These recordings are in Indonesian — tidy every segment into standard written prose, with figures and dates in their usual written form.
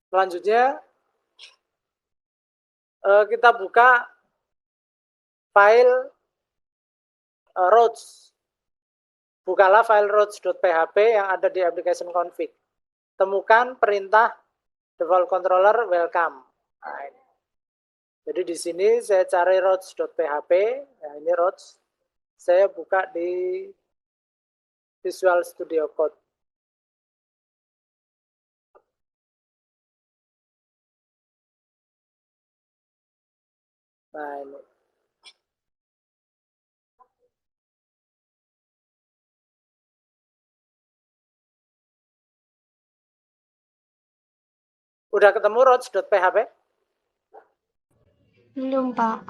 Selanjutnya kita buka file routes. Bukalah file routes.php yang ada di application config. Temukan perintah default controller welcome. Nah, ini. Jadi di sini saya cari routes.php. Nah, ini routes. Saya buka di Visual Studio Code. Nah, ini. Udah ketemu routes.php? Belum, Pak.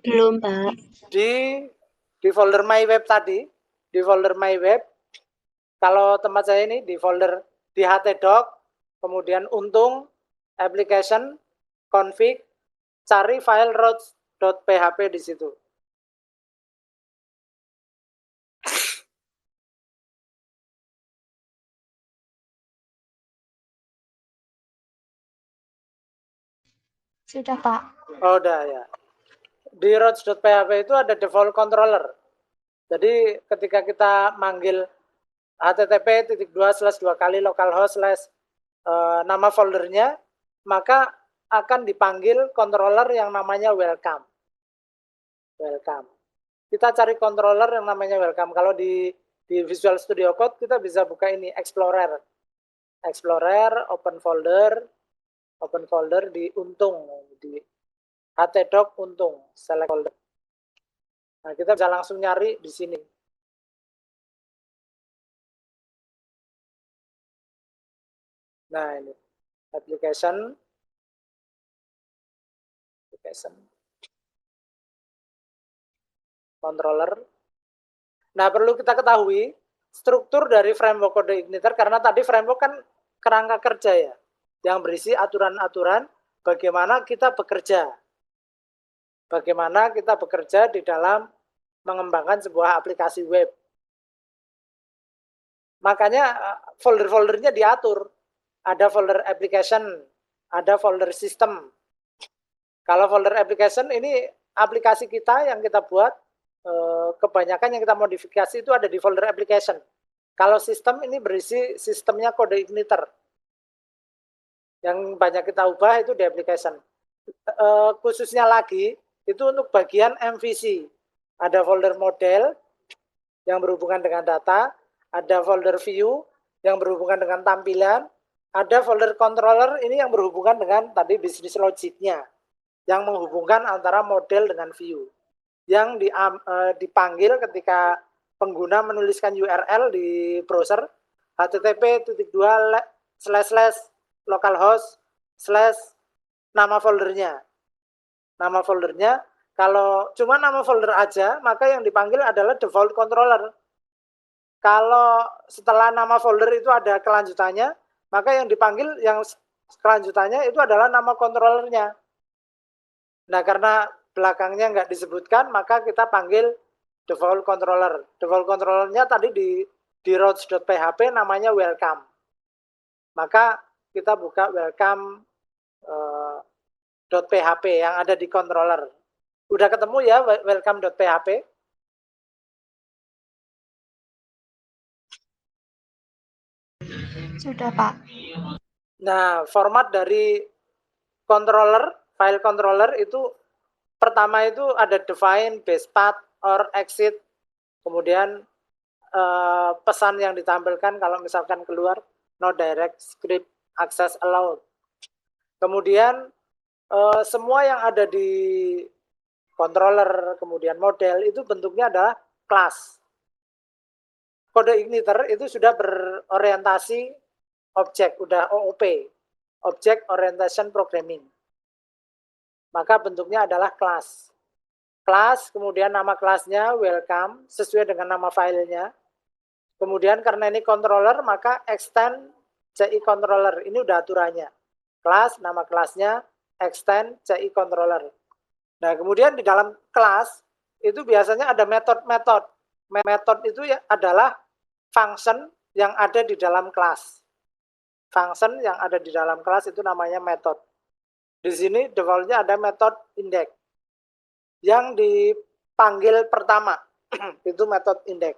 Belum, Pak. Di folder my web tadi, di folder my web, kalau tempat saya ini di folder di htdoc, kemudian untung, application, config, cari file routes.php di situ. Sudah, Pak. Oh, udah ya. Di routes.php itu ada default controller. Jadi ketika kita manggil http://2 kali localhost/ nama foldernya, maka akan dipanggil controller yang namanya welcome. Welcome. Kita cari controller yang namanya welcome. Kalau di Visual Studio Code kita bisa buka ini Explorer. Explorer, open folder di untung, di htdoc untung, select folder. Nah, kita bisa langsung nyari di sini. Nah, ini application controller. Nah, perlu kita ketahui struktur dari framework kode igniter, karena tadi framework kan kerangka kerja ya, yang berisi aturan-aturan bagaimana kita bekerja. Bagaimana kita bekerja di dalam mengembangkan sebuah aplikasi web. Makanya folder-foldernya diatur. Ada folder application, ada folder system. Kalau folder application ini aplikasi kita yang kita buat, kebanyakan yang kita modifikasi itu ada di folder application. Kalau sistem ini berisi sistemnya kode igniter. Yang banyak kita ubah itu di application. Khususnya lagi, itu untuk bagian MVC. Ada folder model yang berhubungan dengan data, ada folder view yang berhubungan dengan tampilan, ada folder controller ini yang berhubungan dengan tadi business logic-nya, yang menghubungkan antara model dengan view. Yang dipanggil ketika pengguna menuliskan URL di browser, http://localhost/ nama foldernya. Nama foldernya, kalau cuma nama folder aja, maka yang dipanggil adalah default controller. Kalau setelah nama folder itu ada kelanjutannya, maka yang dipanggil yang kelanjutannya itu adalah nama controllernya. Nah, karena belakangnya nggak disebutkan, maka kita panggil default controller. Default controllernya tadi di routes.php namanya welcome. Maka kita buka welcome.php yang ada di controller. Udah ketemu ya welcome.php? Sudah, Pak. Nah, format dari controller, file controller itu pertama itu ada define, base path, or exit. Kemudian pesan yang ditampilkan kalau misalkan keluar no direct script access allowed. Kemudian semua yang ada di controller, kemudian model itu bentuknya adalah class. Kode igniter itu sudah berorientasi objek, udah OOP, Object Orientation Programming. Maka bentuknya adalah class. Class, kemudian nama kelasnya welcome, sesuai dengan nama filenya. Kemudian karena ini controller, maka extend CI controller. Ini udah aturannya. Class, nama kelasnya, extend CI controller. Nah, kemudian di dalam kelas, itu biasanya ada metode-metode. Metode itu ya adalah function yang ada di dalam kelas. function yang ada di dalam kelas itu namanya method. Di sini defaultnya ada method index yang dipanggil pertama itu method index.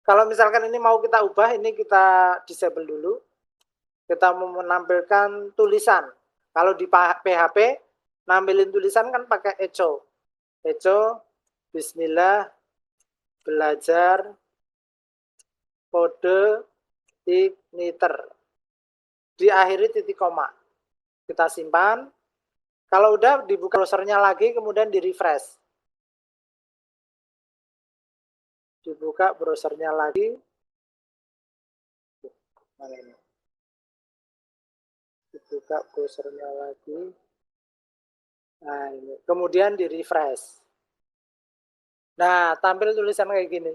Kalau misalkan ini mau kita ubah, ini kita disable dulu. Kita mau menampilkan tulisan. Kalau di PHP nampilin tulisan kan pakai echo. Echo bismillah belajar kode igniter. Diakhiri titik koma. Kita simpan. Kalau udah dibuka browsernya lagi, kemudian di refresh. Dibuka browsernya lagi. Mana ini? Dibuka browsernya lagi. Nah, ini. Kemudian di refresh. Nah, tampil tulisan kayak gini.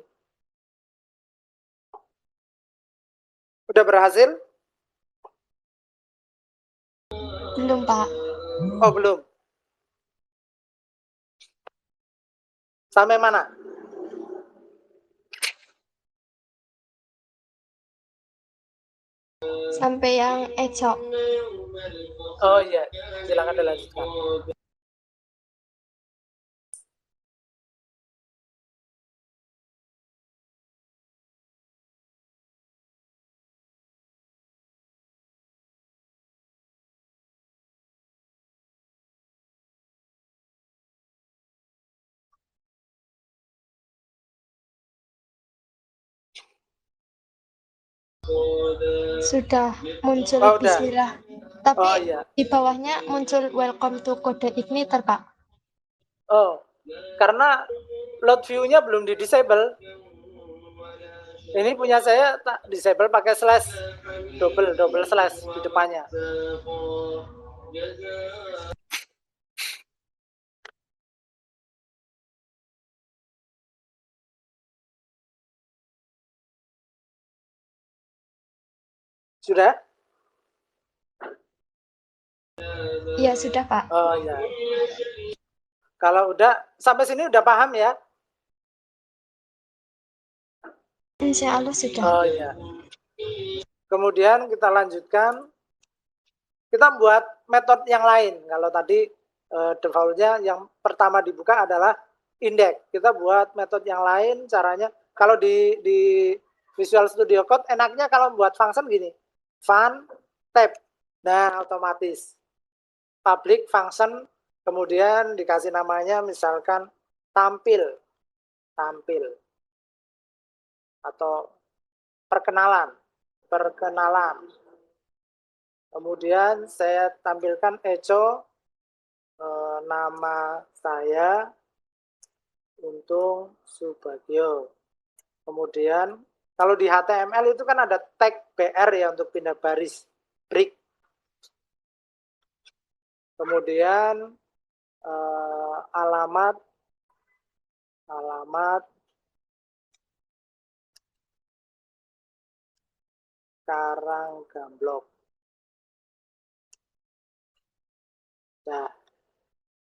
Udah berhasil? Belum, Pak. Oh, belum. Sampai mana? Sampai yang eco. Oh iya, silakan dilanjutkan. Sudah muncul Oh, udah. bismillah. Tapi Oh iya. di bawahnya muncul welcome to kode igniter, Pak. Oh, karena load view-nya belum di-disable. Ini punya saya tak disable pakai slash, double slash di depannya. Sudah? Iya, sudah, Pak. Oh iya. Kalau udah, sampai sini udah paham ya? Insya Allah sudah. Oh iya. Kemudian kita lanjutkan. Kita buat metode yang lain. Kalau tadi defaultnya yang pertama dibuka adalah index. Kita buat metode yang lain. Caranya kalau di Visual Studio Code enaknya kalau buat function gini. Fun tab. Nah, otomatis public function, kemudian dikasih namanya misalkan tampil atau perkenalan. Kemudian saya tampilkan echo nama saya Untung Subagio. Kemudian kalau di HTML itu kan ada tag BR ya untuk pindah baris, break. Kemudian alamat Karanggamblok. Nah,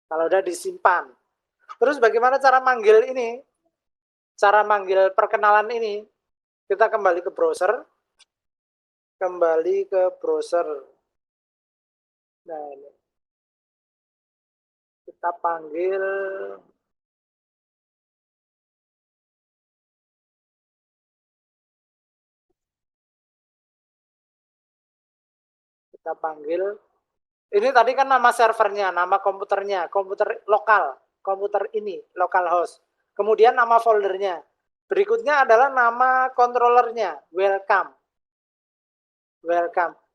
kalau udah disimpan. Terus bagaimana cara manggil ini? Cara manggil perkenalan ini, kita kembali ke browser. Nah, ini. Kita panggil ini tadi kan nama servernya, nama komputernya, komputer lokal, komputer ini, localhost. Kemudian nama foldernya. Berikutnya adalah nama controllernya, welcome.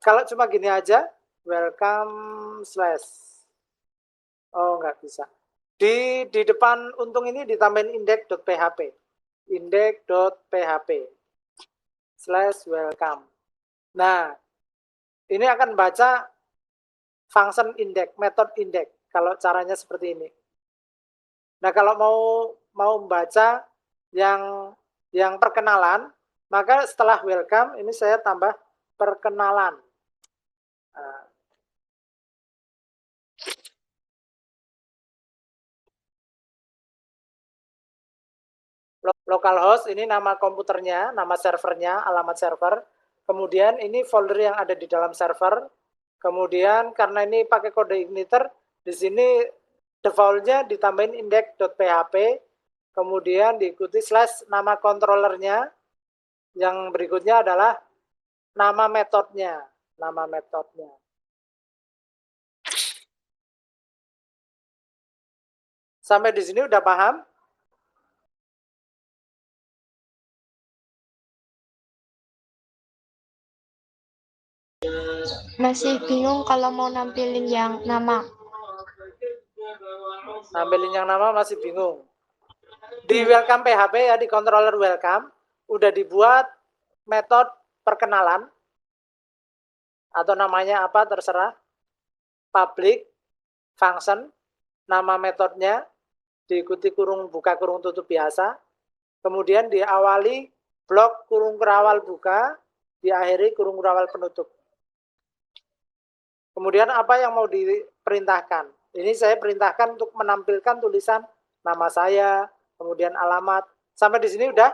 Kalau cuma gini aja, welcome slash. Oh, nggak bisa. Di depan Untung ini ditambahin index.php. Index.php slash welcome. Nah, ini akan baca function index, method index. Kalau caranya seperti ini. Nah, kalau mau membaca yang perkenalan, maka setelah welcome ini saya tambah perkenalan. Nah, localhost ini nama komputernya, nama servernya, alamat server. kemudian ini folder yang ada di dalam server, kemudian karena ini pakai kode igniter, di sini defaultnya ditambahin index.php, kemudian diikuti slash nama controllernya, yang berikutnya adalah nama metodenya, Sampai di sini udah paham? Masih bingung kalau mau nampilin yang nama. Nampilin yang nama masih bingung. Di welcome PHP ya, di controller welcome, udah dibuat metode perkenalan, atau namanya apa terserah, public, function, nama metodenya, diikuti kurung buka kurung tutup biasa, kemudian diawali blok kurung kurawal buka, diakhiri kurung kurawal penutup. Kemudian apa yang mau diperintahkan? Ini saya perintahkan untuk menampilkan tulisan nama saya, kemudian alamat. Sampai di sini udah?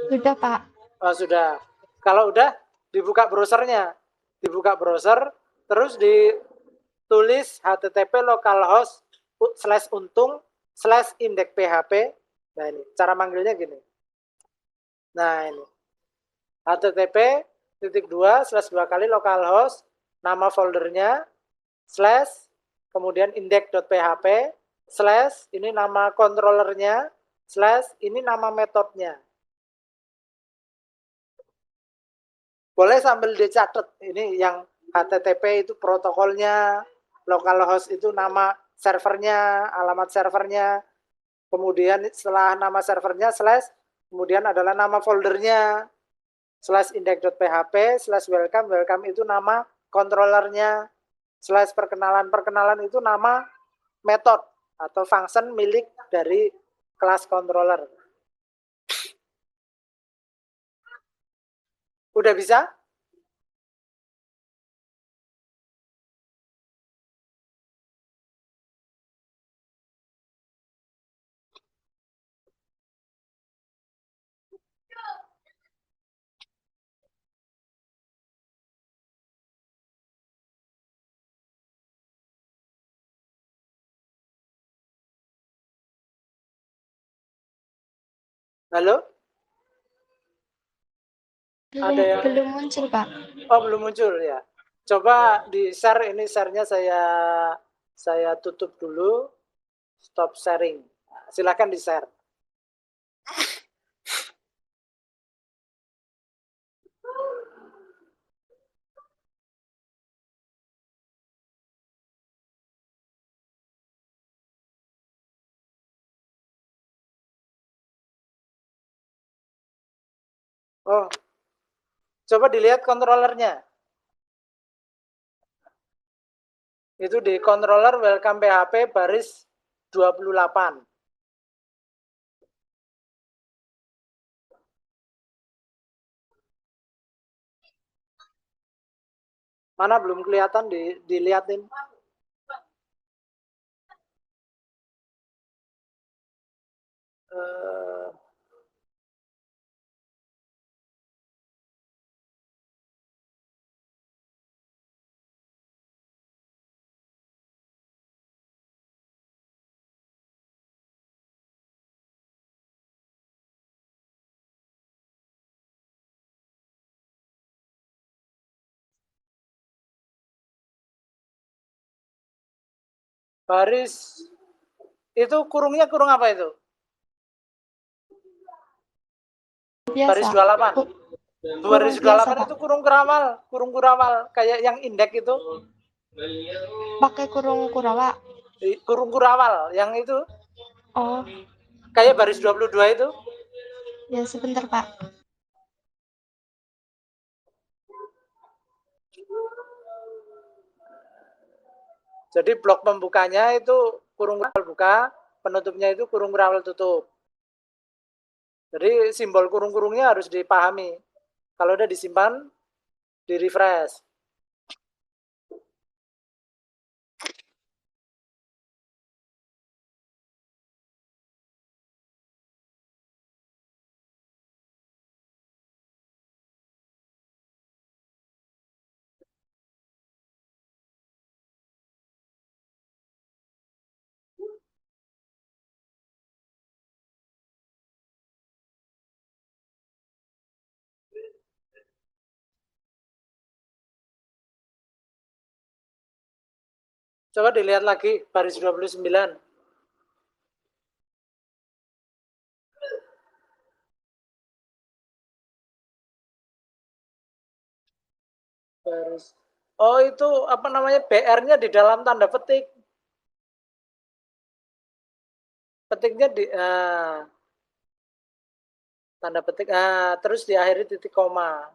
Sudah, Pak. Oh, sudah. Kalau udah, dibuka browsernya. Dibuka browser, terus ditulis http localhost /untung/index.php. Nah, ini cara manggilnya gini. Nah, ini. http://2 localhost, nama foldernya, slash, kemudian index.php, slash, ini nama controllernya, slash, ini nama metodenya. Boleh sambil dicatat, ini yang HTTP itu protokolnya, localhost itu nama servernya, alamat servernya, kemudian setelah nama servernya slash, kemudian adalah nama foldernya, slash index.php, slash welcome, welcome itu nama controllernya, slash perkenalan, perkenalan itu nama metode atau function milik dari kelas controller. Udah bisa? Halo? Ada yang Belum muncul, Pak. Oh, belum muncul ya. Coba di share, ini share-nya saya tutup dulu. Stop sharing. Silakan di share. Oh, coba dilihat controllernya. Itu di controller welcome PHP baris 28. Mana belum kelihatan, dilihatin. Baris itu kurungnya kurung apa itu? Biasa. Baris 28. Baris 28 biasa, itu kurung kurawal kayak yang indeks itu. Pakai kurung kurawa. Kurung kurawal yang itu. Oh, Kayak baris 22 itu. ya sebentar, Pak. Jadi blok pembukanya itu kurung kurawal buka, penutupnya itu kurung kurawal tutup. Jadi simbol kurung-kurungnya harus dipahami. Kalau udah disimpan, di refresh. Coba dilihat lagi baris 29. Baris. Oh, itu apa namanya? BR-nya di dalam tanda petik. Petiknya di tanda petik. Terus diakhiri titik koma.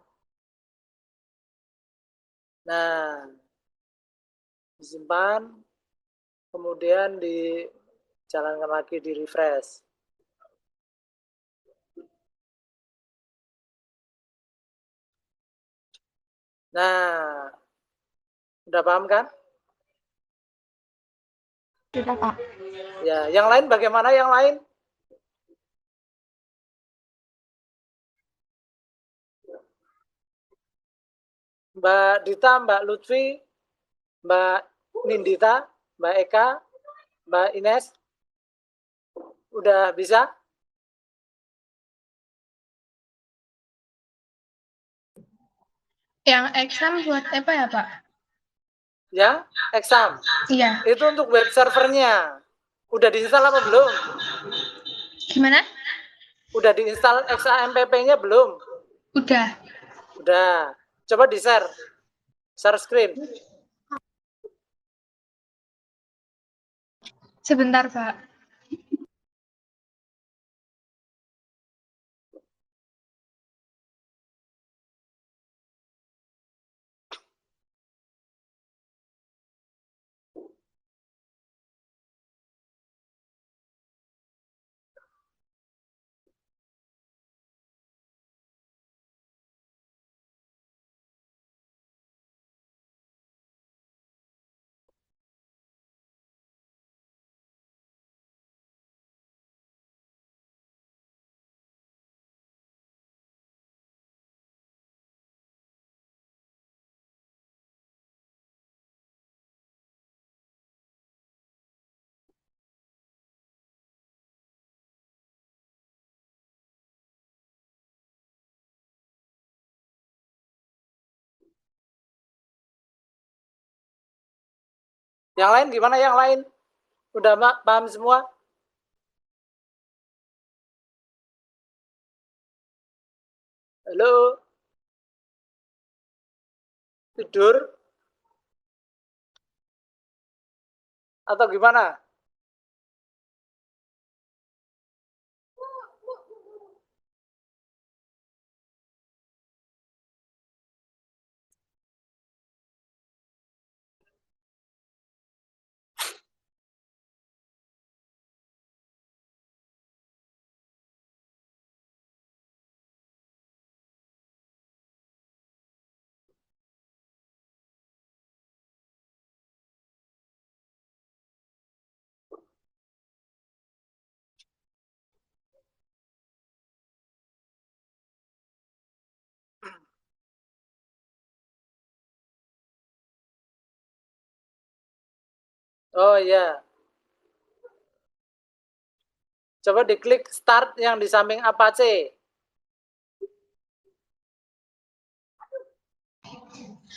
Nah, disimpan, kemudian dijalankan lagi di refresh. Nah, udah paham kan? Sudah, Pak. Ya, yang lain bagaimana yang lain? Mbak Dita, Mbak Lutfi, Mbak Nindita, Mbak Eka, Mbak Ines, udah bisa? Yang exam buat apa ya, Pak? Ya, exam. Iya. Itu untuk web servernya. Udah diinstal apa belum? Gimana? Udah diinstal XAMPP-nya belum? Udah. Udah. Coba di-share. Share screen. Sebentar, Pak. Yang lain gimana yang lain? Udah paham semua? Halo? Tidur? Atau gimana? Oh iya. Coba diklik start yang di samping Apache.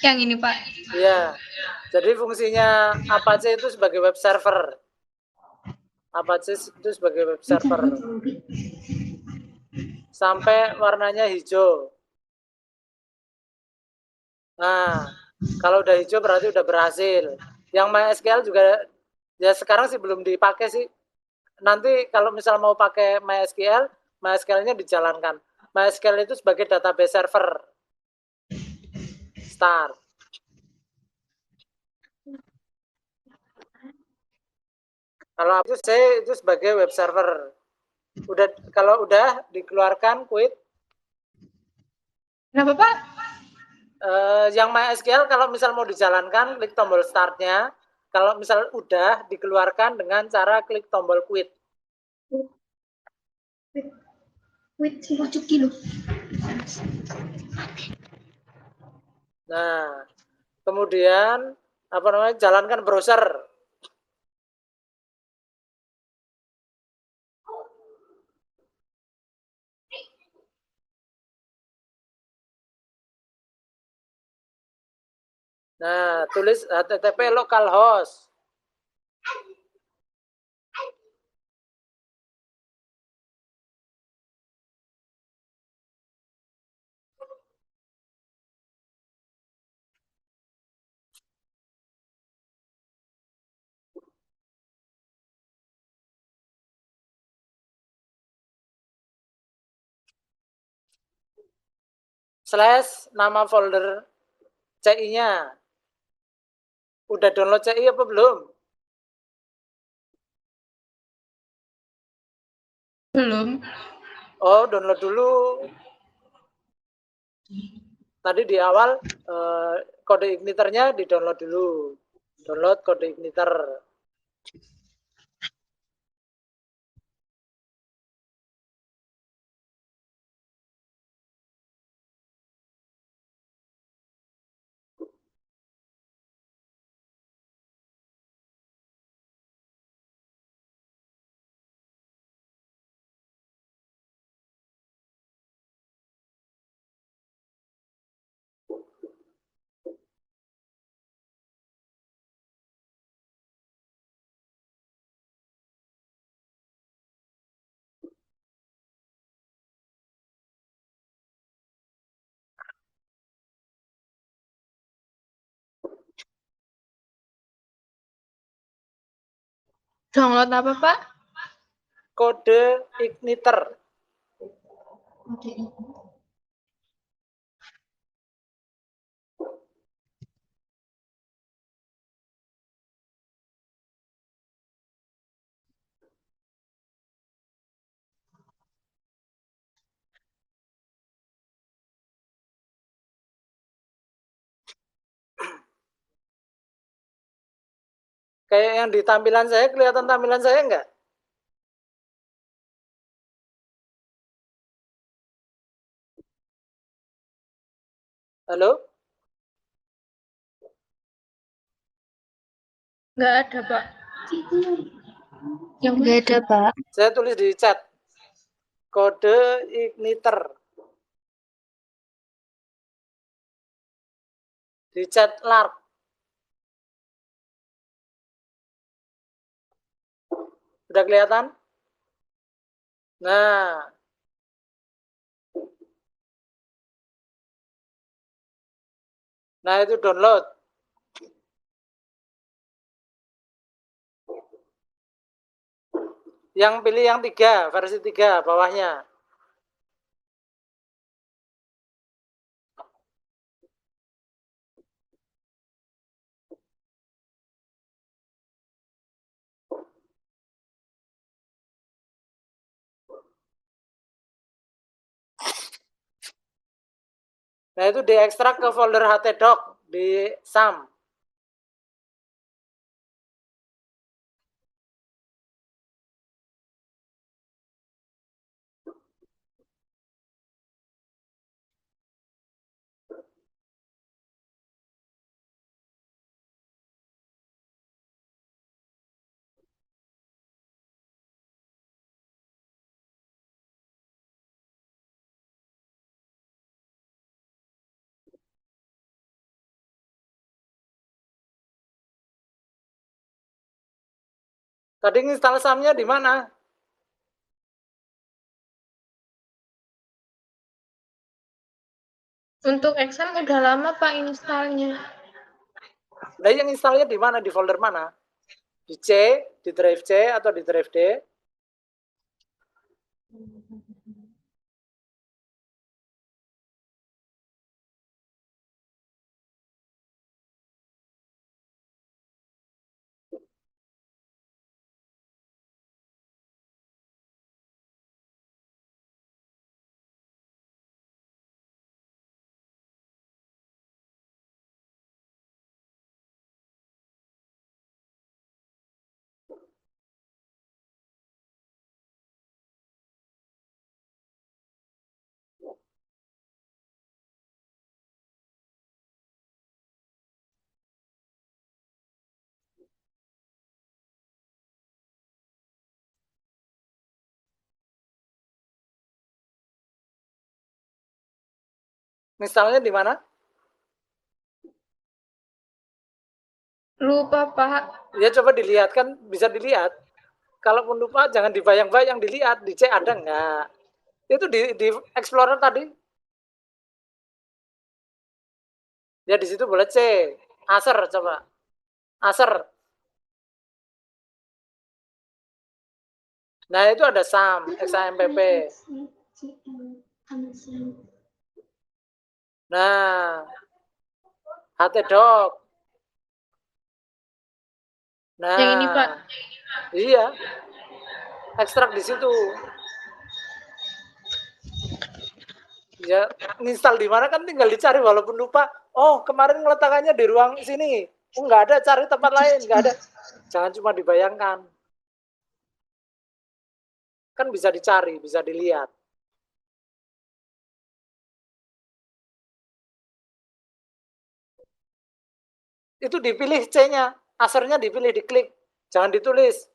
Yang ini, Pak. Iya. Jadi fungsinya Apache itu sebagai web server. Apache itu sebagai web server. Sampai warnanya hijau. Nah, kalau udah hijau berarti udah berhasil. Yang MySQL juga ya sekarang sih belum dipakai sih. Nanti kalau misal mau pakai MySQL, MySQL-nya dijalankan. MySQL itu sebagai database server. Start. Kalau aku itu sebagai web server. Kalau udah dikeluarkan quit. Kenapa, Pak? Yang MySQL kalau misal mau dijalankan, klik tombol start-nya. Kalau misal udah, dikeluarkan dengan cara klik tombol quit. Quit 10 kilo. Nah, kemudian apa namanya? Jalankan browser. Nah, tulis http localhost. Slash nama folder CI-nya. Udah download CI apa belum? Belum. Oh, download dulu. Tadi di awal kode igniternya di-download dulu. Download kode igniter. Download apa, Pak? Kode igniter. Kayak yang di tampilan saya, kelihatan tampilan saya enggak? Halo? Nggak ada, Pak. Yang Nggak ada, Pak. Saya tulis di chat. Kode igniter. Di chat lark. Udah kelihatan? Nah, itu download. Yang pilih yang 3, versi 3 bawahnya. Nah, itu diekstrak ke folder htdoc di SAM. Tadi install SAM-nya di mana? Untuk Excel udah lama, Pak, installnya. Nah, yang installnya di mana? Di folder mana? Di C, di drive C, atau di drive D? Misalnya di mana? Lupa, Pak. Ya coba dilihat, kan bisa dilihat. Kalaupun lupa jangan dibayang-bayang, dilihat, dicek ada enggak. Itu di Explorer tadi. Ya di situ boleh C. Acer coba. Acer. Nah, itu ada SAM, XAMPP. Nah, HTDoc. Nah, Yang ini, Pak. Iya. Ekstrak di situ. Ya, install di mana kan tinggal dicari walaupun lupa. Oh, kemarin ngeletakkannya di ruang sini. Oh, nggak ada, cari tempat lain, nggak ada. Jangan cuma dibayangkan. Kan bisa dicari, bisa dilihat. Itu dipilih C-nya, asernya dipilih, diklik. Jangan ditulis.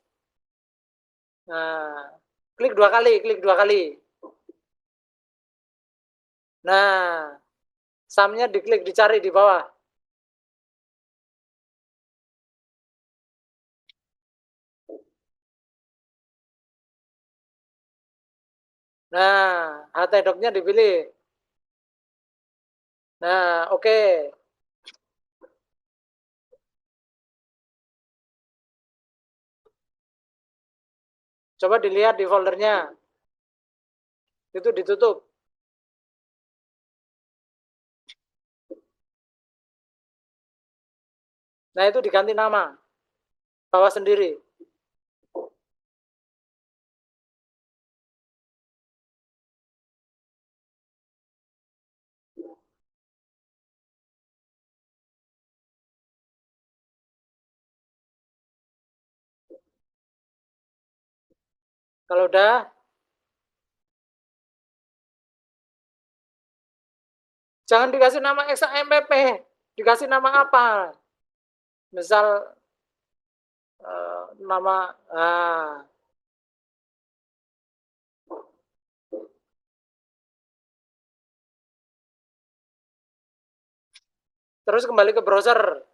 Nah, klik dua kali, klik dua kali. Nah, SAM-nya diklik, dicari di bawah. Nah, HTDoc-nya dipilih. Nah, oke. Coba dilihat di foldernya. Itu ditutup. Nah, itu diganti nama. Bawa sendiri. Kalau udah, jangan dikasih nama XAMPP. Dikasih nama apa? Misal nama terus kembali ke browser.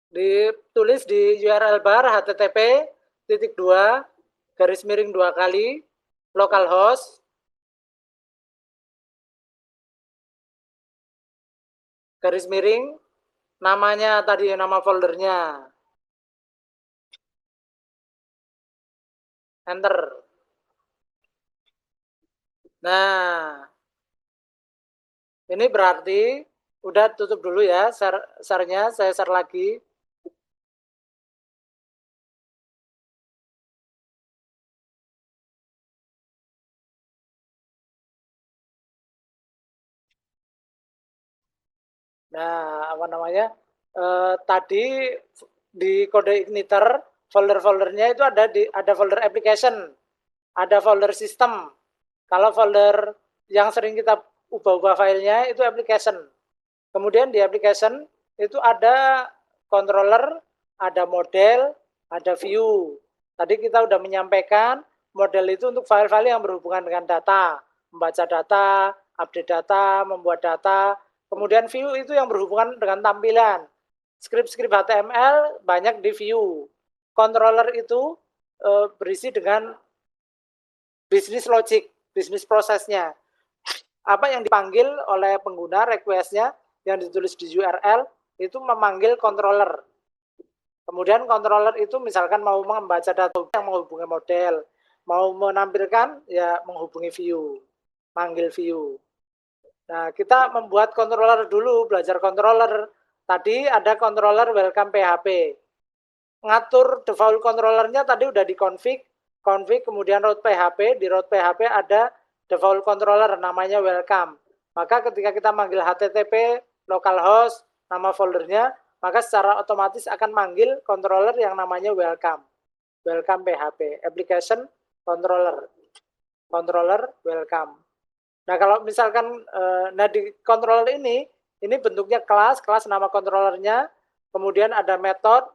Ditulis di URL bar http://2 localhost namanya tadi, nama foldernya, enter. Nah, ini berarti udah, tutup dulu ya share-nya, saya share lagi. Nah, apa namanya? Tadi di kode igniter folder-foldernya itu ada folder application, ada folder system. Kalau folder yang sering kita ubah-ubah filenya itu application. Kemudian di application itu ada controller, ada model, ada view. Tadi kita sudah menyampaikan model itu untuk file-file yang berhubungan dengan data, membaca data, update data, membuat data. Kemudian view itu yang berhubungan dengan tampilan. Script-script HTML banyak di view. Controller itu berisi dengan bisnis logic, bisnis prosesnya. Apa yang dipanggil oleh pengguna, request-nya yang ditulis di URL itu memanggil controller. Kemudian controller itu misalkan mau membaca data yang menghubungi model, mau menampilkan ya menghubungi view, manggil view. Nah, kita membuat controller dulu, belajar controller. Tadi ada controller welcome PHP. Ngatur default controllernya tadi udah di-config, config kemudian route PHP, di route PHP ada default controller namanya welcome. Maka ketika kita manggil HTTP localhost nama foldernya, maka secara otomatis akan manggil controller yang namanya welcome. Welcome PHP, application controller. Controller welcome. Nah, kalau misalkan nah di controller ini bentuknya kelas nama controllernya, kemudian ada metode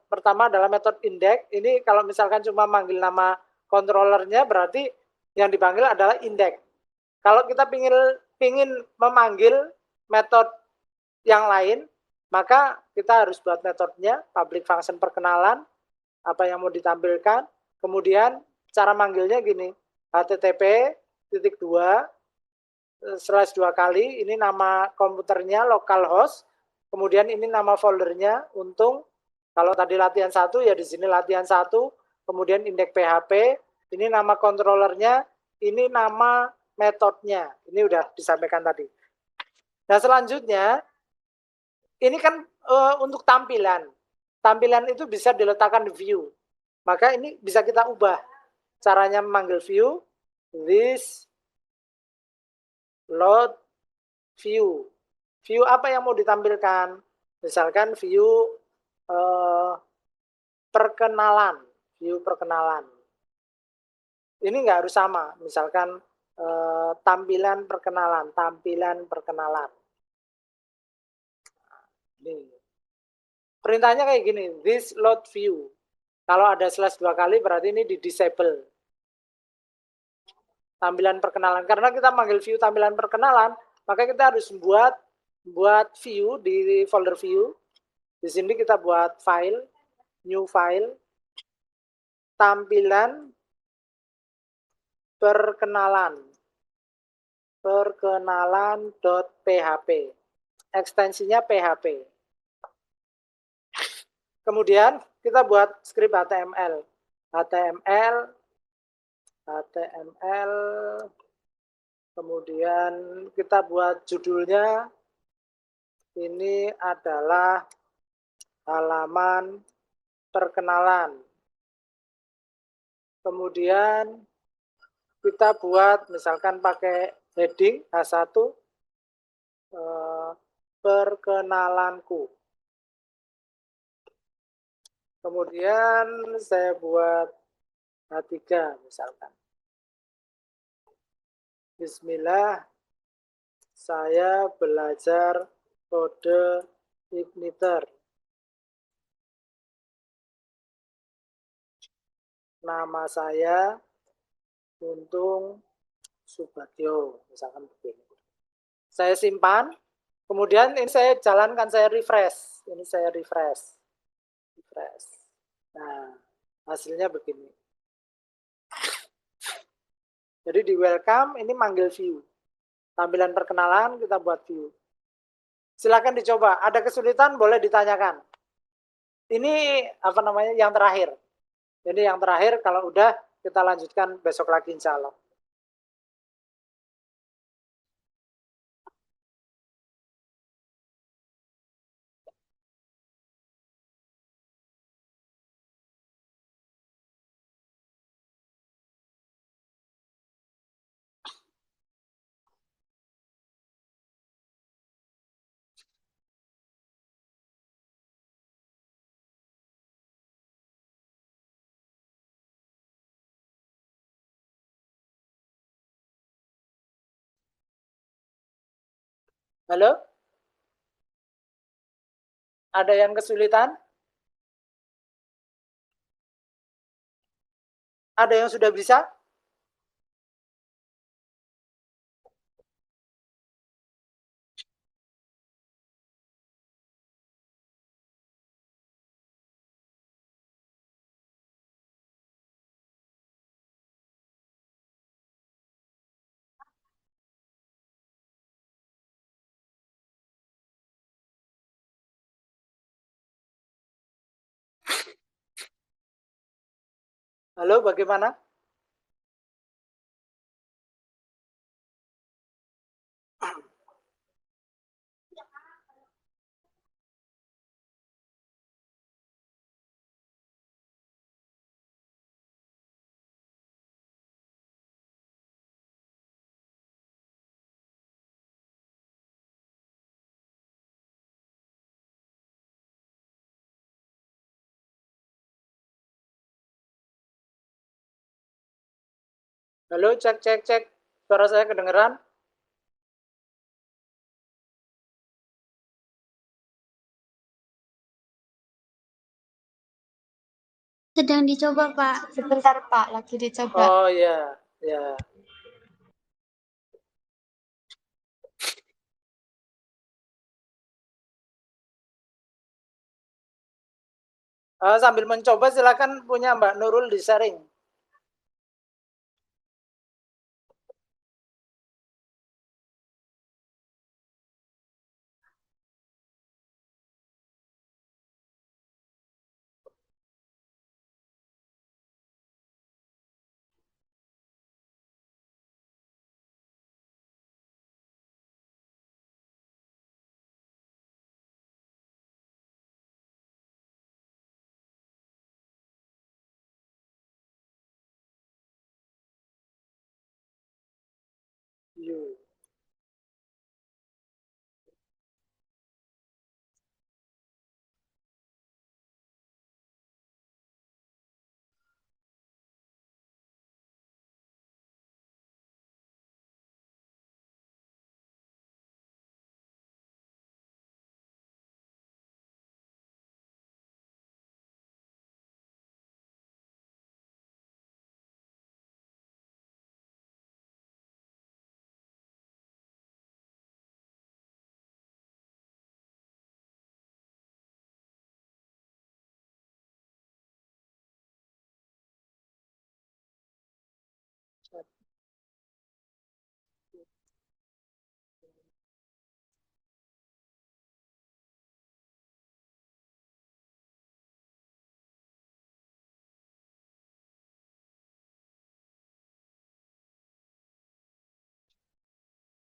pertama adalah metode index. Ini kalau misalkan cuma manggil nama controllernya berarti yang dipanggil adalah index. Kalau kita pingin memanggil metode yang lain, maka kita harus buat metodenya, public function perkenalan, apa yang mau ditampilkan, kemudian cara manggilnya gini, http://2 kali, ini nama komputernya localhost, kemudian ini nama foldernya, untung, kalau tadi latihan 1 ya di sini latihan 1, kemudian indeks PHP, ini nama controllernya, ini nama metodenya, ini udah disampaikan tadi. Nah selanjutnya, ini kan untuk tampilan. Tampilan itu bisa diletakkan di view. Maka ini bisa kita ubah. Caranya memanggil view, this, load, view. View apa yang mau ditampilkan? Misalkan view perkenalan. View perkenalan. Ini nggak harus sama. Misalkan tampilan perkenalan. Ini. Perintahnya kayak gini, this load view. Kalau ada slash 2 kali berarti ini di disable. Tampilan perkenalan. Karena kita manggil view tampilan perkenalan, maka kita harus buat view di folder view. Di sini kita buat file, new file, tampilan perkenalan.php. Ekstensinya PHP. Kemudian kita buat script HTML. Kemudian kita buat judulnya, ini adalah halaman perkenalan. Kemudian kita buat misalkan pakai heading H1, perkenalanku. Kemudian saya buat H3 misalkan. Bismillah, saya belajar kode igniter. Nama saya Untung Subagio, misalkan begini. Saya simpan, kemudian ini saya jalankan, saya refresh. Ini saya refresh. Nah, hasilnya begini. Jadi di welcome ini manggil view. Tampilan perkenalan kita buat view. Silakan dicoba. Ada kesulitan boleh ditanyakan. Ini apa namanya yang terakhir. Ini yang terakhir, kalau udah kita lanjutkan besok lagi insya Allah. Halo? Ada yang kesulitan? Ada yang sudah bisa? Halo, bagaimana? Halo, cek. Suara saya kedengeran? Sedang dicoba, Pak. Sebentar, Pak. Lagi dicoba. Oh ya, ya. Sambil mencoba silakan punya Mbak Nurul di sharing. You.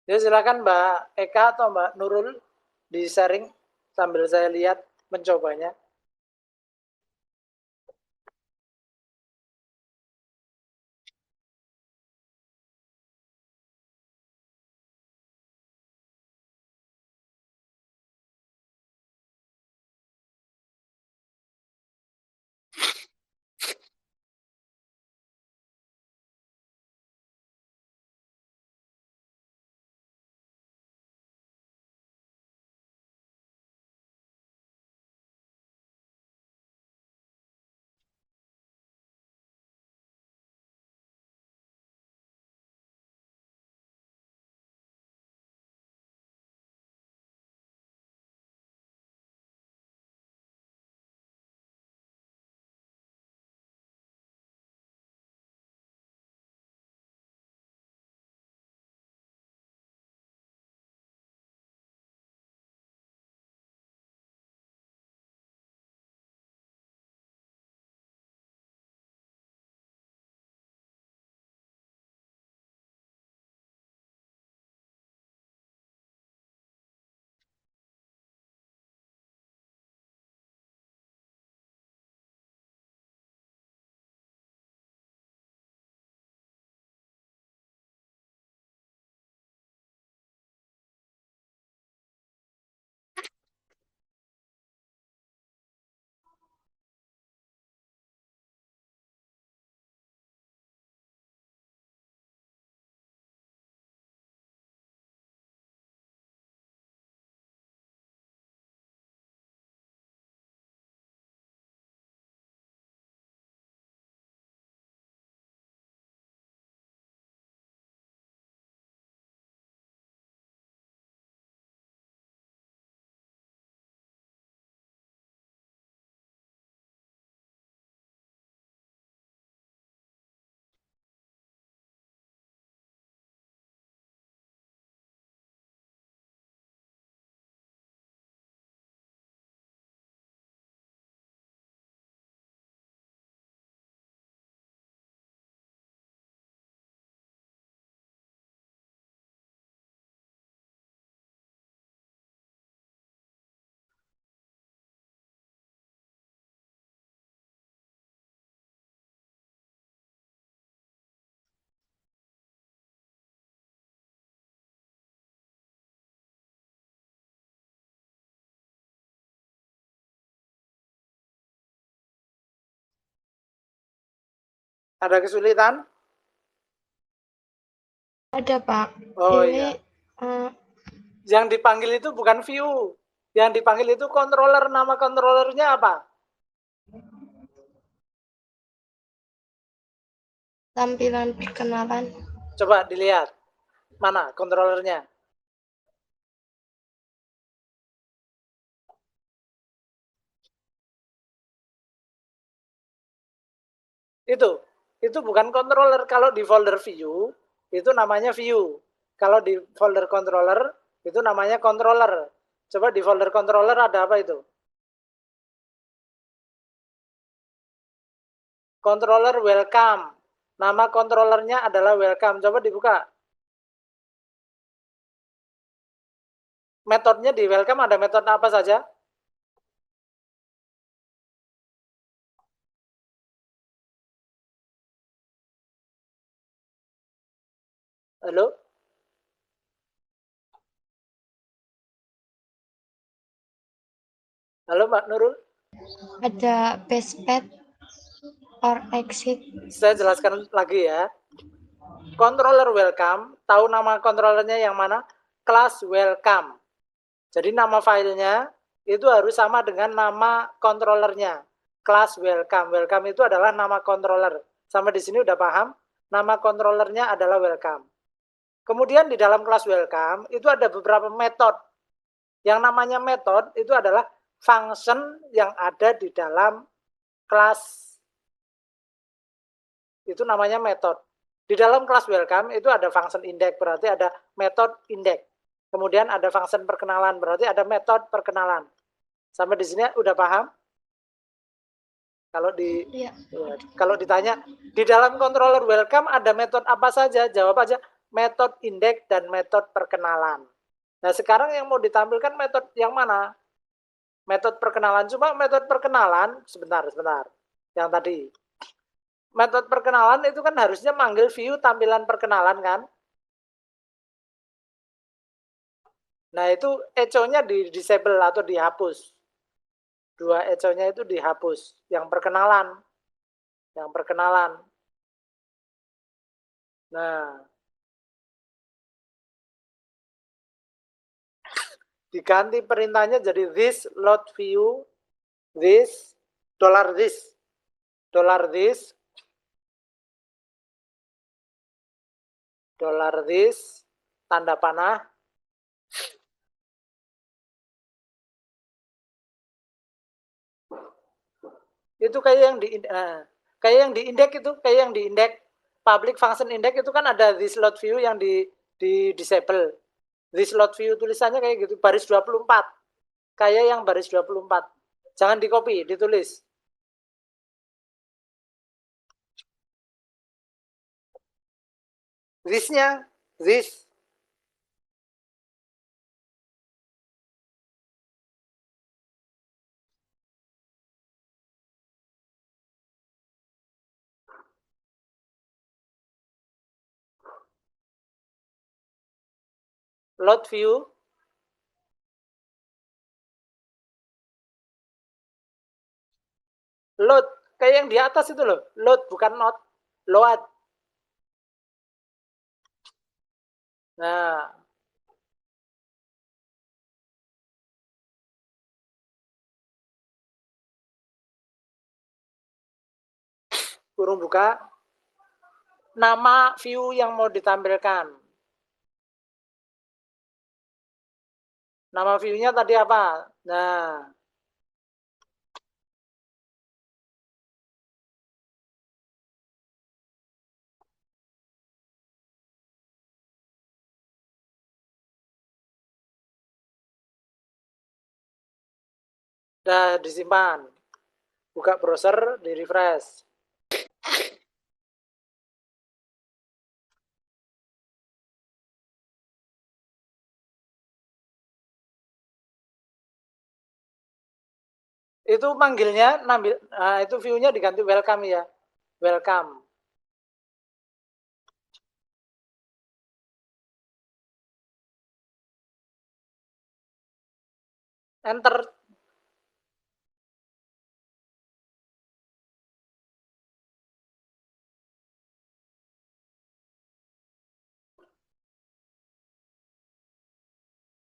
Ya silakan Mbak Eka atau Mbak Nurul di sharing sambil saya lihat mencobanya. Ada kesulitan? Ada, Pak. Oh Ini iya. eh, Yang dipanggil itu bukan view. Yang dipanggil itu controller. Nama controllernya apa? tampilan perkenalan. Coba dilihat. Mana controllernya? Itu bukan controller. Kalau di folder view, itu namanya view. Kalau di folder controller, itu namanya controller. Coba di folder controller ada apa itu? Controller welcome. Nama controllernya adalah welcome. Coba dibuka. Metodenya di welcome ada metode apa saja? Halo? Halo Mbak Nurul? Ada pad or exit. Saya jelaskan lagi ya. Controller welcome, tahu nama controllernya yang mana? Class welcome. Jadi nama filenya itu harus sama dengan nama controllernya. Class welcome. Welcome itu adalah nama controller. Sampai di sini udah paham? Nama controllernya adalah welcome. Kemudian di dalam kelas welcome itu ada beberapa metode. Yang namanya metode itu adalah function yang ada di dalam kelas. Itu namanya metode. Di dalam kelas welcome itu ada function index, berarti ada metode index. Kemudian ada function perkenalan, berarti ada metode perkenalan. Sampai di sini udah paham? Iya. Kalau ditanya di dalam controller welcome ada metode apa saja? Jawab aja metode index dan metode perkenalan. Nah, sekarang yang mau ditampilkan metode yang mana? Metode perkenalan. Cuma metode perkenalan sebentar. Yang tadi. Metode perkenalan itu kan harusnya manggil view tampilan perkenalan kan? Nah, itu echo-nya di disable atau dihapus. Dua echo-nya itu dihapus. Yang perkenalan. Nah, diganti perintahnya jadi this load view, this, dollar this, tanda panah, itu kayak yang di index itu, kayak yang di index public function index itu kan ada this load view yang di disable. This load view tulisannya kayak gitu, baris 24. Kayak yang baris 24. Jangan di copy, ditulis. This-nya, this. Load view. Load, kayak yang di atas itu loh. Load, bukan not. Load. Nah, kurung buka. Nama view yang mau ditampilkan. Nama view-nya tadi apa? Nah, udah disimpan. Buka browser, di refresh. Itu manggilnya, nah, itu view-nya diganti welcome ya. Welcome. Enter.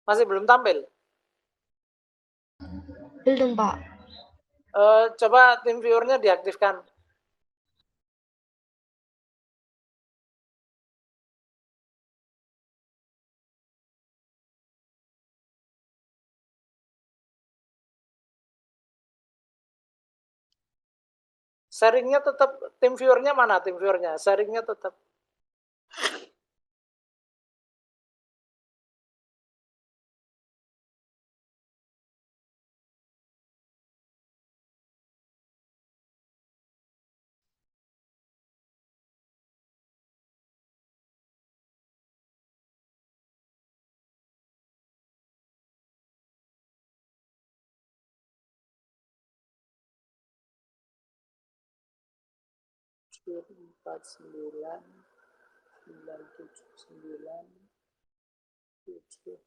Masih belum tampil? Belum, Pak. Coba tim viewer-nya diaktifkan. Sharingnya tetap, tim viewer-nya mana tim viewer-nya? Sharingnya tetap. Empat sembilan 979 763.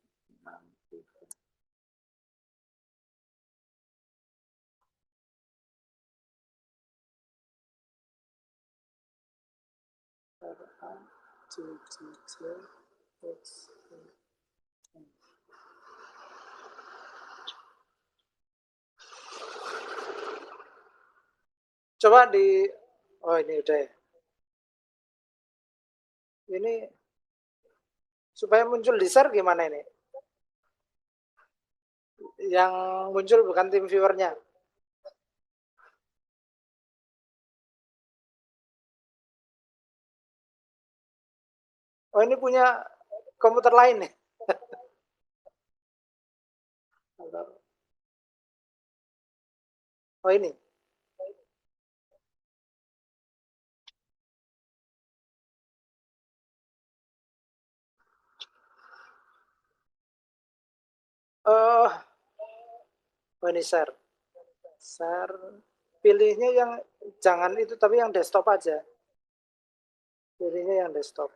Coba di, oh ini udah ya. Ini supaya muncul di share gimana ini? Yang muncul bukan tim viewernya. Oh ini punya komputer lain nih. Oh ini. Oh ini share. Share. Pilihnya yang jangan itu tapi yang desktop aja. Pilihnya yang desktop.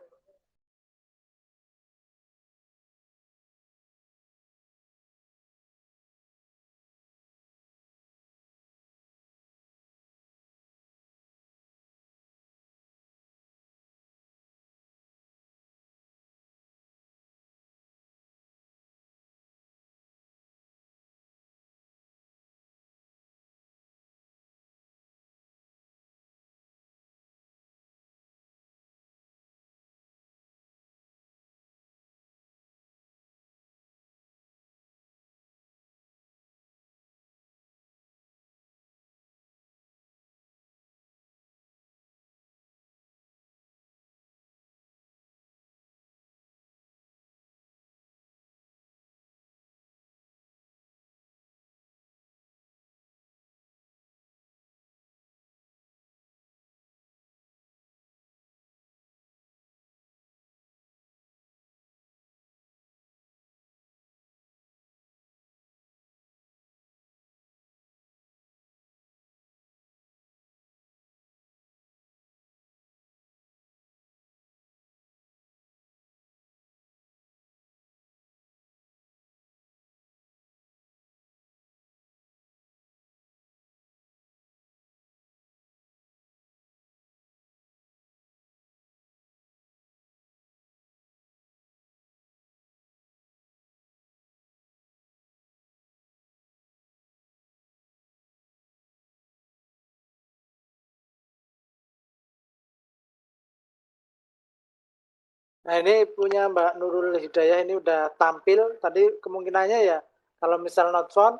Nah ini punya Mbak Nurul Hidayah ini udah tampil. Tadi kemungkinannya ya kalau misal not found,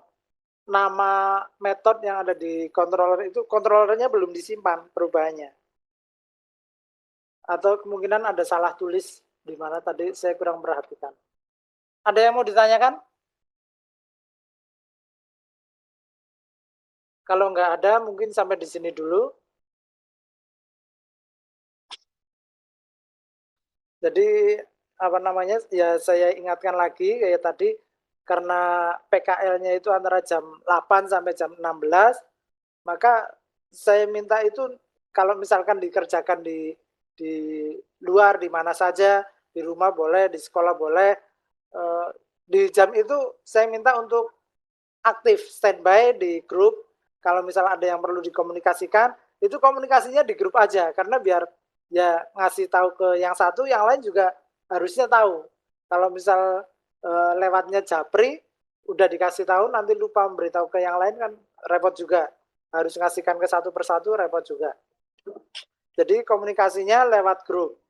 nama metode yang ada di controller itu controllernya belum disimpan perubahannya. Atau kemungkinan ada salah tulis di mana tadi saya kurang perhatikan. Ada yang mau ditanyakan? Kalau nggak ada mungkin sampai di sini dulu. Jadi apa namanya ya saya ingatkan lagi kayak tadi karena PKL-nya itu antara jam 8 sampai jam 16, maka saya minta itu kalau misalkan dikerjakan di luar di mana saja, di rumah boleh, di sekolah boleh, di jam itu saya minta untuk aktif standby di grup. Kalau misalnya ada yang perlu dikomunikasikan, itu komunikasinya di grup aja karena biar ya ngasih tahu ke yang satu, yang lain juga harusnya tahu. Kalau misal lewatnya Japri, udah dikasih tahu nanti lupa memberitahu ke yang lain kan repot juga. Harus ngasihkan ke satu persatu repot juga. Jadi komunikasinya lewat grup.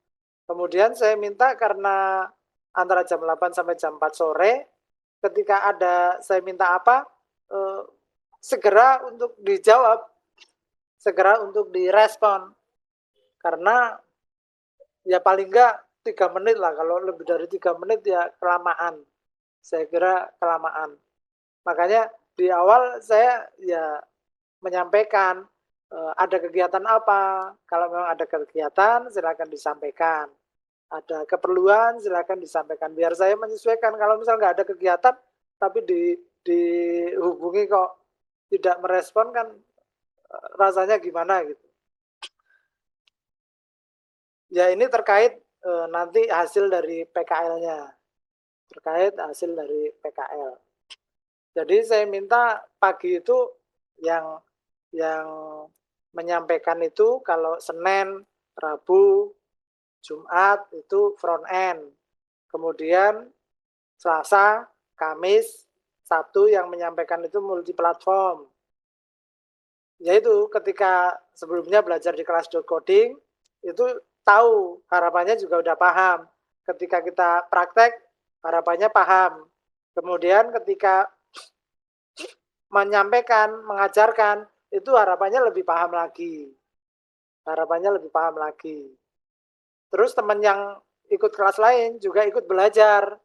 Kemudian saya minta karena antara jam 8 sampai jam 4 sore, ketika ada saya minta apa, segera untuk dijawab, segera untuk direspon. Karena ya paling enggak 3 menit lah, kalau lebih dari 3 menit ya kelamaan. Saya kira kelamaan. Makanya di awal saya ya menyampaikan ada kegiatan apa. Kalau memang ada kegiatan silakan disampaikan. Ada keperluan silakan disampaikan. Biar saya menyesuaikan. Kalau misal nggak ada kegiatan tapi dihubungi kok tidak merespon kan rasanya gimana gitu. Ya ini terkait nanti hasil dari PKL-nya. Terkait hasil dari PKL. Jadi saya minta pagi itu yang menyampaikan itu kalau Senin, Rabu, Jumat itu front end. Kemudian Selasa, Kamis, Sabtu yang menyampaikan itu multi platform. Yaitu ketika sebelumnya belajar di kelas coding itu tahu, harapannya juga udah paham. Ketika kita praktek harapannya paham. Kemudian ketika menyampaikan, mengajarkan, itu harapannya lebih paham lagi. Harapannya lebih paham lagi. Terus teman yang ikut kelas lain juga ikut belajar.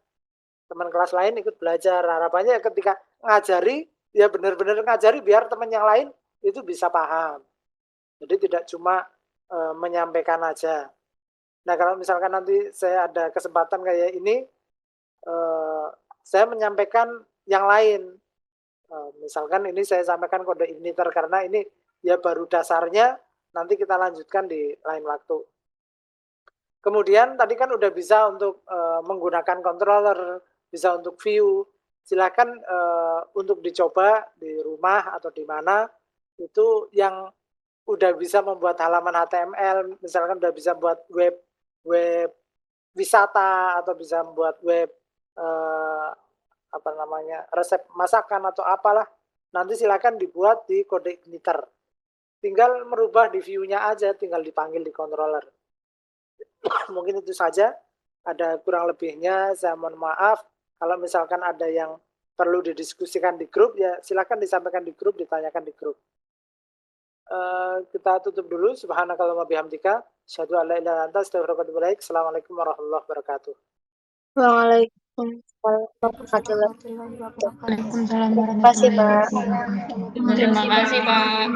Teman kelas lain ikut belajar. Harapannya ketika ngajari, ya benar-benar ngajari biar teman yang lain itu bisa paham. Jadi tidak cuma menyampaikan aja. Nah kalau misalkan nanti saya ada kesempatan kayak ini, saya menyampaikan yang lain. Misalkan ini saya sampaikan kode igniter karena ini ya baru dasarnya, nanti kita lanjutkan di lain waktu. Kemudian tadi kan udah bisa untuk menggunakan controller, bisa untuk view. Silakan untuk dicoba di rumah atau di mana itu yang udah bisa membuat halaman HTML, misalkan udah bisa buat web wisata atau bisa membuat web resep masakan atau apalah, nanti silakan dibuat di kode igniter. Tinggal merubah di view-nya aja, tinggal dipanggil di controller. Mungkin itu saja, ada kurang lebihnya saya mohon maaf. Kalau misalkan ada yang perlu didiskusikan di grup, ya silakan disampaikan di grup, ditanyakan di grup. Kita tutup dulu. Subhanakallahumma bihamdika, asyhadu an la ilaha illa anta, astaghfiruka wa atubu ilaik. Assalamualaikum warahmatullahi wabarakatuh. Waalaikumsalam warahmatullahi wabarakatuh. Waalaikumsalam Terima kasih, Mbak. warahmatullahi wabarakatuh. Terima kasih, Pak.